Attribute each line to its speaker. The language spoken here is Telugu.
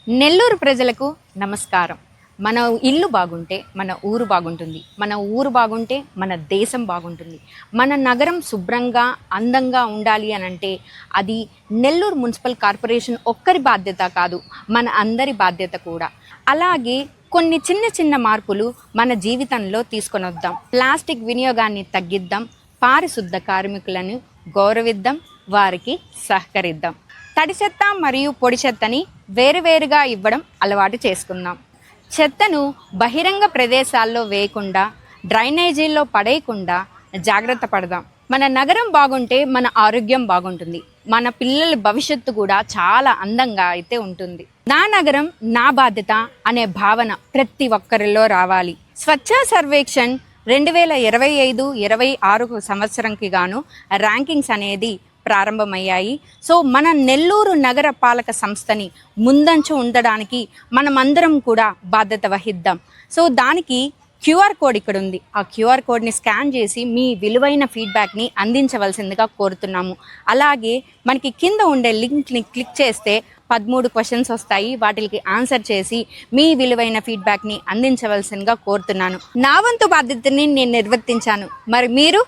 Speaker 1: నెల్లూరు ప్రజలకు నమస్కారం. మన ఇల్లు బాగుంటే మన ఊరు బాగుంటుంది, మన ఊరు బాగుంటే మన దేశం బాగుంటుంది. మన నగరం శుభ్రంగా అందంగా ఉండాలి అని అంటే అది నెల్లూరు మున్సిపల్ కార్పొరేషన్ ఒక్కరి బాధ్యత కాదు, మన అందరి బాధ్యత కూడా. అలాగే కొన్ని చిన్న చిన్న మార్పులు మన జీవితంలో తీసుకొని వద్దాం. ప్లాస్టిక్ వినియోగాన్ని తగ్గిద్దాం, పారిశుద్ధ కార్మికులను గౌరవిద్దాం, వారికి సహకరిద్దాం. తడి చెత్త మరియు పొడి చెత్తని వేరువేరుగా ఇవ్వడం అలవాటు చేసుకుందాం. చెత్తను బహిరంగ ప్రదేశాల్లో వేయకుండా, డ్రైనేజీల్లో పడేయకుండా జాగ్రత్త పడదాం. మన నగరం బాగుంటే మన ఆరోగ్యం బాగుంటుంది, మన పిల్లల భవిష్యత్తు కూడా చాలా అందంగా అయితే ఉంటుంది. నా నగరం నా బాధ్యత అనే భావన ప్రతి ఒక్కరిలో రావాలి. స్వచ్ఛ సర్వేక్షణ్ 2025-26 సంవత్సరంకి గాను ర్యాంకింగ్స్ అనేది ప్రారంభమయ్యాయి. సో మన నెల్లూరు నగర పాలక సంస్థని ముందంచు ఉండడానికి మనమందరం కూడా బాధ్యత వహిద్దాం. సో దానికి క్యూఆర్ కోడ్ ఇక్కడ ఉంది. ఆ క్యూఆర్ కోడ్ని స్కాన్ చేసి మీ విలువైన ఫీడ్బ్యాక్ని అందించవలసిందిగా కోరుతున్నాము. అలాగే మనకి కింద ఉండే లింక్ని క్లిక్ చేస్తే 13 క్వశ్చన్స్ వస్తాయి. వాటికి ఆన్సర్ చేసి మీ విలువైన ఫీడ్బ్యాక్ని అందించవలసిందిగా కోరుతున్నాను. నా వంతు బాధ్యతని నేను నిర్వర్తించాను. మరి మీరు